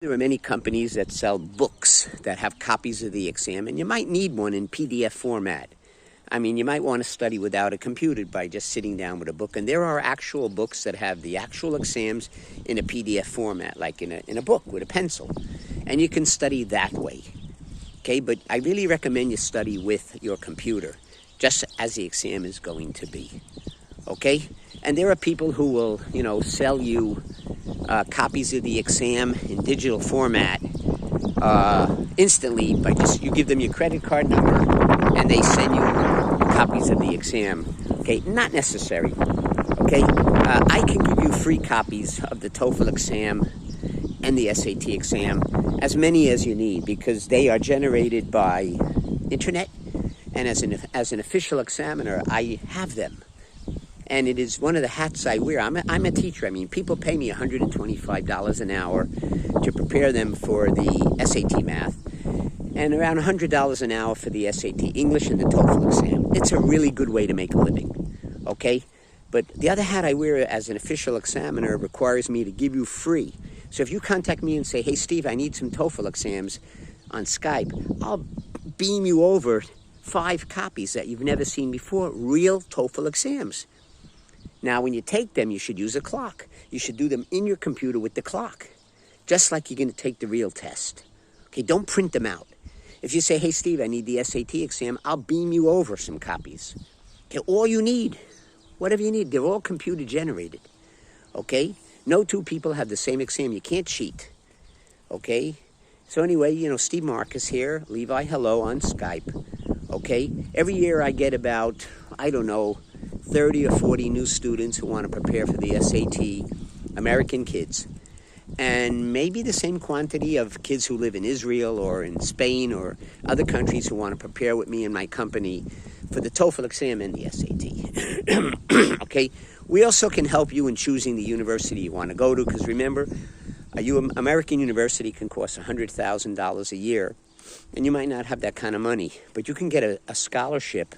There are many companies that sell books that have copies of the exam, and you might need one in PDF format. I mean, you might want to study without a computer by just sitting down with a book. And there are actual books that have the actual exams in a PDF format, like in a book with a pencil. And you can study that way. Okay, but I really recommend you study with your computer, just as the exam is going to be. Okay? And there are people who will, sell you copies of the exam in digital format instantly by you give them your credit card number and they send you copies of the exam. Okay, not necessary. Okay, I can give you free copies of the TOEFL exam and the SAT exam, as many as you need, because they are generated by internet, and as an official examiner, I have them. And it is one of the hats I wear. I'm a teacher. I mean, people pay me $125 an hour to prepare them for the SAT math, and around $100 an hour for the SAT English and the TOEFL exam. It's a really good way to make a living, okay? But the other hat I wear as an official examiner requires me to give you free. So if you contact me and say, hey, Steve, I need some TOEFL exams on Skype, I'll beam you over 5 copies that you've never seen before, real TOEFL exams. Now, when you take them, you should use a clock. You should do them in your computer with the clock, just like you're going to take the real test. Okay, don't print them out. If you say, hey, Steve, I need the SAT exam, I'll beam you over some copies. Okay, all you need, whatever you need, they're all computer generated. Okay, no two people have the same exam. You can't cheat. Okay, so anyway, Steve Marcus here, Levi Hello on Skype. Okay, every year I get about, 30 or 40 new students who want to prepare for the SAT, American kids. And maybe the same quantity of kids who live in Israel or in Spain or other countries who want to prepare with me and my company for the TOEFL exam and the SAT. Okay, we also can help you in choosing the university you want to go to, because remember, American university can cost $100,000 a year, and you might not have that kind of money, but you can get a scholarship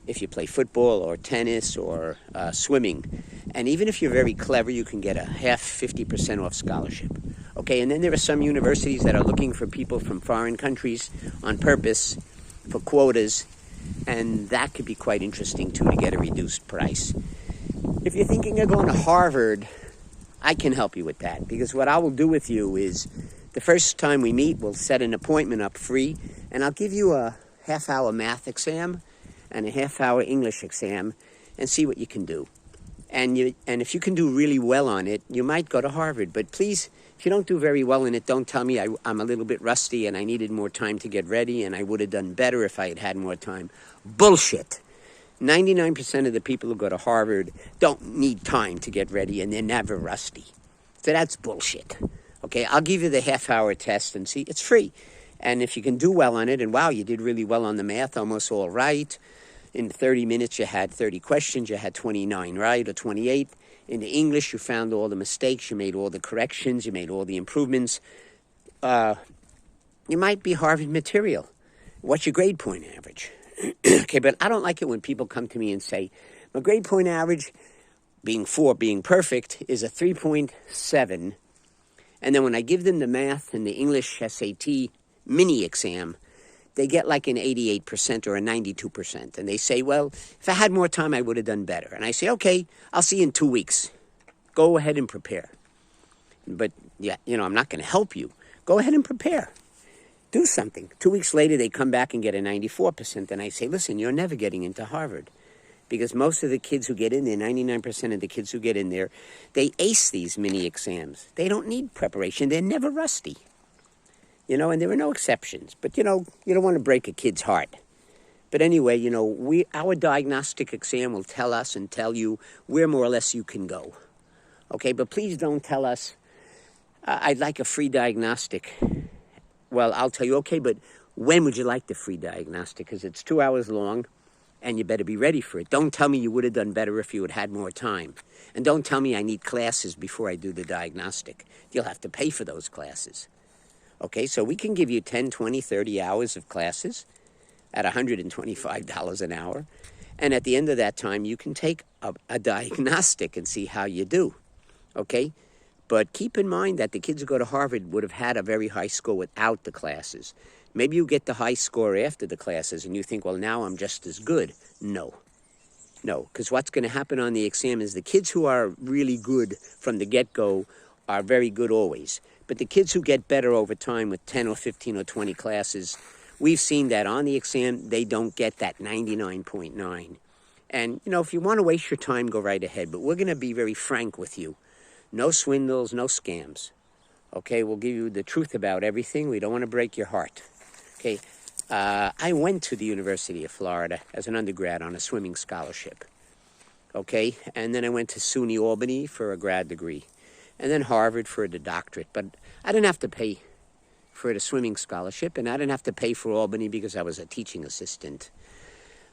if you play football or tennis or swimming. And even if you're very clever, you can get a 50% off scholarship. Okay, and then there are some universities that are looking for people from foreign countries on purpose for quotas, and that could be quite interesting too, to get a reduced price. If you're thinking of going to Harvard, I can help you with that, because what I will do with you is the first time we meet, we'll set an appointment up free, and I'll give you a half-hour math exam and a half-hour English exam and see what you can do. And if you can do really well on it, you might go to Harvard. But please, if you don't do very well in it, don't tell me I'm a little bit rusty and I needed more time to get ready and I would have done better if I had had more time. Bullshit. 99% of the people who go to Harvard don't need time to get ready, and they're never rusty. So that's bullshit. Okay, I'll give you the half-hour test and see. It's free. And if you can do well on it, and wow, you did really well on the math, almost all right. In 30 minutes, you had 30 questions. You had 29 right, or 28. In the English, you found all the mistakes. You made all the corrections. You made all the improvements. You might be Harvard material. What's your grade point average? Okay, but I don't like it when people come to me and say, my grade point average, being perfect, is a 3.7. And then when I give them the math and the English SAT mini exam, they get like an 88% or a 92%. And they say, well, if I had more time, I would have done better. And I say, okay, I'll see you in 2 weeks. Go ahead and prepare. But, yeah, I'm not going to help you. Go ahead and prepare. Do something. 2 weeks later, they come back and get a 94%. And I say, listen, you're never getting into Harvard. Because most of the kids who get in there, 99% of the kids who get in there, they ace these mini exams. They don't need preparation. They're never rusty. And there are no exceptions. But, you don't want to break a kid's heart. But anyway, our diagnostic exam will tell us and tell you where more or less you can go. Okay, but please don't tell us, I'd like a free diagnostic. Well, I'll tell you, okay, but when would you like the free diagnostic? Because it's 2 hours long, and you better be ready for it. Don't tell me you would have done better if you had had more time. And don't tell me I need classes before I do the diagnostic. You'll have to pay for those classes. Okay, so we can give you 10, 20, 30 hours of classes at $125 an hour. And at the end of that time, you can take a diagnostic and see how you do. Okay? But keep in mind that the kids who go to Harvard would have had a very high score without the classes. Maybe you get the high score after the classes and you think, well, now I'm just as good. No, because what's going to happen on the exam is the kids who are really good from the get-go are very good always. But the kids who get better over time with 10 or 15 or 20 classes, we've seen that on the exam, they don't get that 99.9. And, if you want to waste your time, go right ahead. But we're going to be very frank with you. No swindles, no scams. Okay, we'll give you the truth about everything. We don't want to break your heart. Okay, I went to the University of Florida as an undergrad on a swimming scholarship. Okay, and then I went to SUNY Albany for a grad degree. And then Harvard for the doctorate. But I didn't have to pay for the swimming scholarship, and I didn't have to pay for Albany because I was a teaching assistant.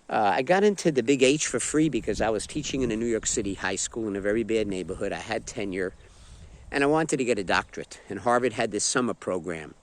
I got into the Big H for free because I was teaching in a New York City high school in a very bad neighborhood. I had tenure, and I wanted to get a doctorate. And Harvard had this summer program.